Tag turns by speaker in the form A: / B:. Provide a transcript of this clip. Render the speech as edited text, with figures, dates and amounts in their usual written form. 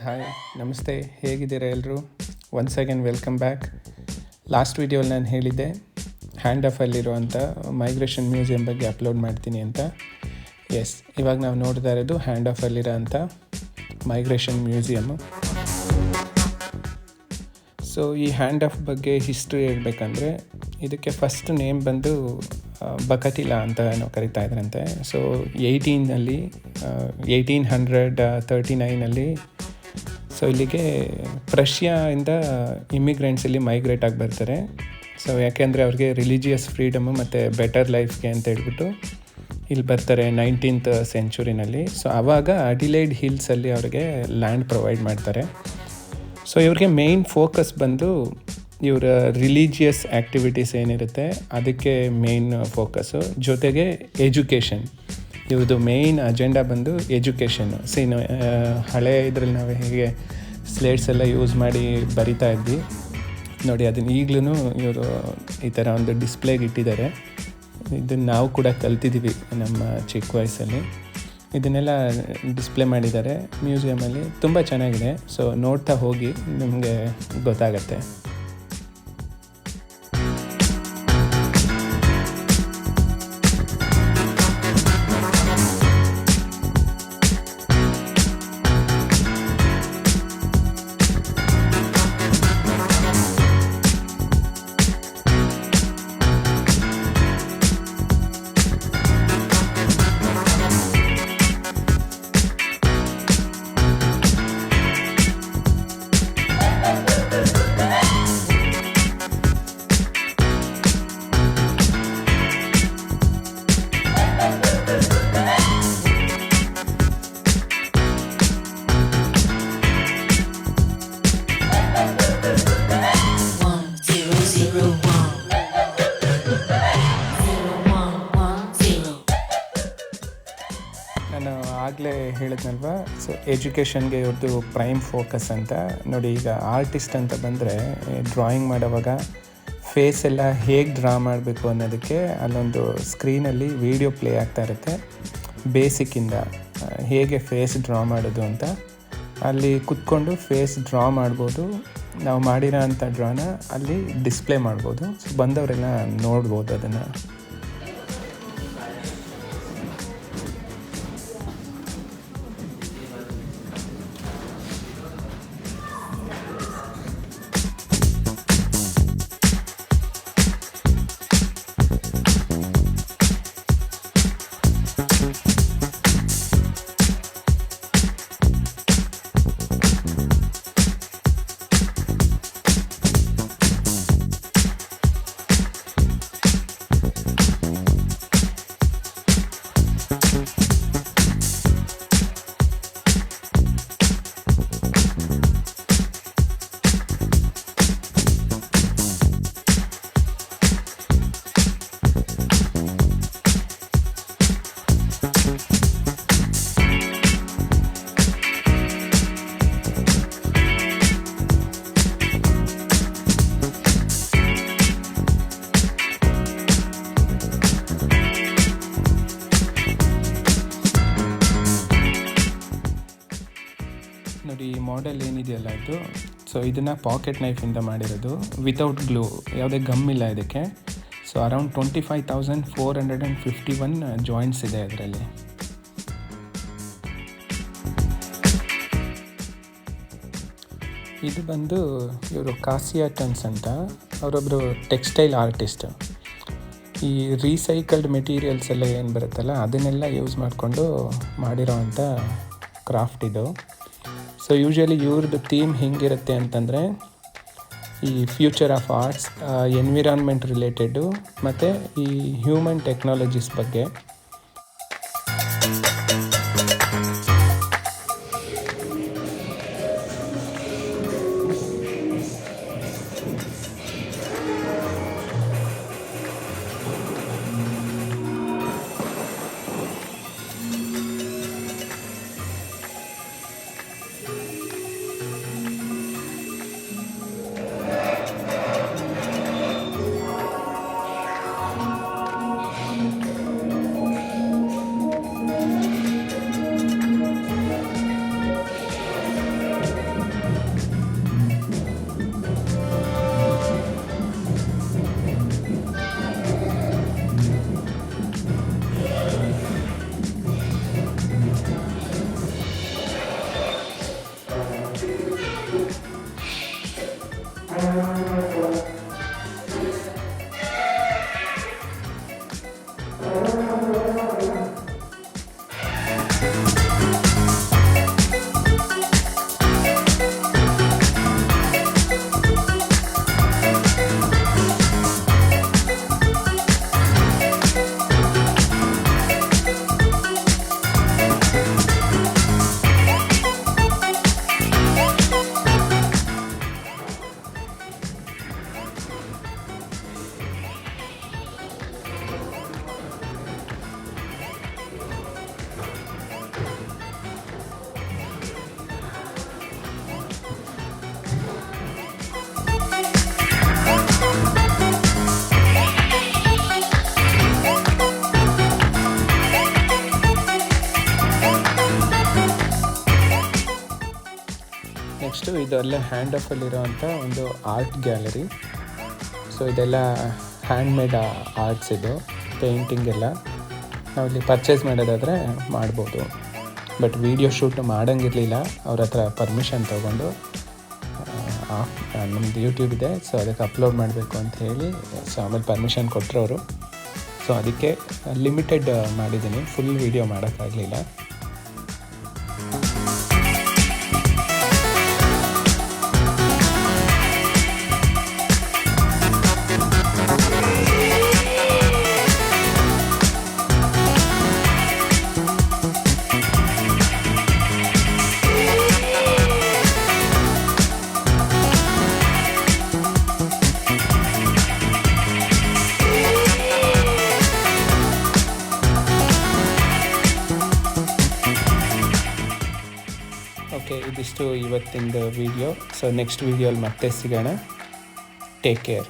A: Hi, ನಮಸ್ತೆ. ಹೇಗಿದ್ದೀರಾ ಎಲ್ಲರೂ? Once again welcome back. Last ವೀಡಿಯೋಲಿ ನಾನು ಹೇಳಿದ್ದೆ ಹ್ಯಾಂಡ್ ಆಫಲ್ಲಿರುವಂಥ ಮೈಗ್ರೇಷನ್ ಮ್ಯೂಸಿಯಂ ಬಗ್ಗೆ ಅಪ್ಲೋಡ್ ಮಾಡ್ತೀನಿ ಅಂತ. ಎಸ್, ಇವಾಗ ನಾವು ನೋಡ್ತಾ ಇರೋದು ಹ್ಯಾಂಡ್ ಆಫಲ್ಲಿರೋ ಅಂಥ ಮೈಗ್ರೇಷನ್ ಮ್ಯೂಸಿಯಮ್ಮು. ಸೊ ಈ ಹ್ಯಾಂಡ್ ಆಫ್ ಬಗ್ಗೆ ಹಿಸ್ಟ್ರಿ ಹೇಳ್ಬೇಕಂದ್ರೆ ಇದಕ್ಕೆ ಫಸ್ಟ್ ನೇಮ್ ಬಂದು ಬಕಟಿಲಾ ಅಂತ ನಾವು ಕರಿತಾ ಇದ್ರಂತೆ. ಸೊ 1839 ಸೊ ಇಲ್ಲಿಗೆ ಪ್ರಷ್ಯಾಯಿಂದ ಇಮಿಗ್ರೆಂಟ್ಸ್ ಇಲ್ಲಿ ಮೈಗ್ರೇಟ್ ಆಗಿ ಬರ್ತಾರೆ. ಸೊ ಯಾಕೆಂದರೆ ಅವ್ರಿಗೆ ರಿಲಿಜಿಯಸ್ ಫ್ರೀಡಮು ಮತ್ತು ಬೆಟರ್ ಲೈಫ್ಗೆ ಅಂತ ಹೇಳ್ಬಿಟ್ಟು ಇಲ್ಲಿ ಬರ್ತಾರೆ 19th ಸೆಂಚುರಿನಲ್ಲಿ. ಸೊ ಆವಾಗ ಅಡಿಲೈಡ್ ಹಿಲ್ಸಲ್ಲಿ ಅವ್ರಿಗೆ ಲ್ಯಾಂಡ್ ಪ್ರೊವೈಡ್ ಮಾಡ್ತಾರೆ. ಸೊ ಇವ್ರಿಗೆ ಮೇಯ್ನ್ ಫೋಕಸ್ ಬಂದು ಇವರ ರಿಲಿಜಿಯಸ್ ಆ್ಯಕ್ಟಿವಿಟೀಸ್ ಏನಿರುತ್ತೆ ಅದಕ್ಕೆ ಮೇಯ್ನ್ ಫೋಕಸ್ಸು, ಜೊತೆಗೆ ಎಜುಕೇಷನ್. ಇವ್ರದ್ದು ಮೇಯ್ನ್ ಅಜೆಂಡಾ ಬಂದು ಎಜುಕೇಷನ್ನು. ಹಳೆ ಇದರಲ್ಲಿ ನಾವು ಹೇಗೆ ಸ್ಲೇಟ್ಸ್ ಎಲ್ಲ ಯೂಸ್ ಮಾಡಿ ಬರಿತಾ ಇದ್ವಿ ನೋಡಿ, ಅದನ್ನು ಈಗಲೂ ಇವರು ಈ ಥರ ಒಂದು ಡಿಸ್ಪ್ಲೇಗೆ ಇಟ್ಟಿದ್ದಾರೆ. ಇದನ್ನು ನಾವು ಕೂಡ ಕಲ್ತಿದ್ದೀವಿ ನಮ್ಮ ಚಿಕ್ಕ ವಯಸ್ಸಲ್ಲಿ. ಇದನ್ನೆಲ್ಲ ಡಿಸ್ಪ್ಲೇ ಮಾಡಿದ್ದಾರೆ ಮ್ಯೂಸಿಯಮಲ್ಲಿ. ತುಂಬ ಚೆನ್ನಾಗಿದೆ. ಸೊ ನೋಡ್ತಾ ಹೋಗಿ ನಿಮಗೆ ಗೊತ್ತಾಗತ್ತೆ. ನಾನು ಆಗಲೇ ಹೇಳಿದ್ನಲ್ವ, ಸೊ ಎಜುಕೇಷನ್ಗೆ ಇವ್ರದ್ದು ಪ್ರೈಮ್ ಫೋಕಸ್ ಅಂತ. ನೋಡಿ, ಈಗ ಆರ್ಟಿಸ್ಟ್ ಅಂತ ಬಂದರೆ ಡ್ರಾಯಿಂಗ್ ಮಾಡೋವಾಗ ಫೇಸ್ ಎಲ್ಲ ಹೇಗೆ ಡ್ರಾ ಮಾಡಬೇಕು ಅನ್ನೋದಕ್ಕೆ ಅಲ್ಲೊಂದು ಸ್ಕ್ರೀನಲ್ಲಿ ವೀಡಿಯೋ ಪ್ಲೇ ಆಗ್ತಾ ಇರುತ್ತೆ. ಬೇಸಿಕ್ಕಿಂದ ಹೇಗೆ ಫೇಸ್ ಡ್ರಾ ಮಾಡೋದು ಅಂತ ಅಲ್ಲಿ ಕುತ್ಕೊಂಡು ಫೇಸ್ ಡ್ರಾ ಮಾಡ್ಬೋದು. ನಾವು ಮಾಡಿರೋ ಅಂಥ ಡ್ರಾನ ಅಲ್ಲಿ ಡಿಸ್ಪ್ಲೇ ಮಾಡ್ಬೋದು. ಸೊ ಬಂದವರೆಲ್ಲ ನೋಡ್ಬೋದು ಅದನ್ನು. ನೋಡಿ, ಈ ಮಾಡೆಲ್ ಏನಿದೆಯಲ್ಲ ಇದು, ಸೊ ಇದನ್ನು ಪಾಕೆಟ್ ನೈಫಿಂದ ಮಾಡಿರೋದು, ವಿತೌಟ್ ಗ್ಲೂ, ಯಾವುದೇ ಗಮ್ ಇಲ್ಲ ಇದಕ್ಕೆ. ಸೊ ಅರೌಂಡ್ 25,451 ಜಾಯಿಂಟ್ಸ್ ಇದೆ ಅದರಲ್ಲಿ. ಇದು ಬಂದು ಇವರು ಕಾಸಿಯಾ ಟನ್ಸ್ ಅಂತ, ಅವರೊಬ್ಬರು ಟೆಕ್ಸ್ಟೈಲ್ ಆರ್ಟಿಸ್ಟ್. ಈ ರೀಸೈಕಲ್ಡ್ ಮೆಟೀರಿಯಲ್ಸ್ ಎಲ್ಲ ಏನು ಬರುತ್ತಲ್ಲ ಅದನ್ನೆಲ್ಲ ಯೂಸ್ ಮಾಡಿಕೊಂಡು ಮಾಡಿರೋ ಅಂಥ ಕ್ರಾಫ್ಟ್ ಇದು. ಸೊ ಯೂಶ್ವಲಿ ಇವ್ರದ್ದು ಥೀಮ್ ಹೆಂಗಿರುತ್ತೆ ಅಂತಂದರೆ ಈ future of arts, environment related ಮತ್ತು ಈ ಹ್ಯೂಮನ್ ಟೆಕ್ನಾಲಜೀಸ್ ಬಗ್ಗೆ. ನೆಕ್ಸ್ಟು ಇದೆಲ್ಲ ಹ್ಯಾಂಡ್ ಆಫಲ್ಲಿರೋವಂಥ ಒಂದು ಆರ್ಟ್ ಗ್ಯಾಲರಿ. ಸೊ ಇದೆಲ್ಲ ಹ್ಯಾಂಡ್ಮೇಡ್ ಆರ್ಟ್ಸ್, ಇದು ಪೇಂಟಿಂಗ್ ಎಲ್ಲ ನಾವಿಲ್ಲಿ ಪರ್ಚೇಸ್ ಮಾಡೋದಾದರೆ ಮಾಡ್ಬೋದು. ಬಟ್ ವೀಡಿಯೋ ಶೂಟ್ ಮಾಡೋಂಗಿರಲಿಲ್ಲ, ಅವ್ರ ಹತ್ರ ಪರ್ಮಿಷನ್ ತೊಗೊಂಡು ನಮ್ಮದು ಯೂಟ್ಯೂಬ್ ಇದೆ, ಸೊ ಅದಕ್ಕೆ ಅಪ್ಲೋಡ್ ಮಾಡಬೇಕು ಅಂತ ಹೇಳಿ ಸೊ ಆಮೇಲೆ ಪರ್ಮಿಷನ್ ಕೊಟ್ಟರು ಅವರು. ಸೊ ಅದಕ್ಕೆ ಲಿಮಿಟೆಡ್ ಮಾಡಿದ್ದೀನಿ, ಫುಲ್ ವೀಡಿಯೋ ಮಾಡೋಕ್ಕಾಗಲಿಲ್ಲ. ಓಕೆ, ಇದಿಷ್ಟು ಇವತ್ತಿನ ವಿಡಿಯೋ. ಸೊ ನೆಕ್ಸ್ಟ್ ವಿಡಿಯೋಲಿ ಮತ್ತೆ ಸಿಗೋಣ. Take care.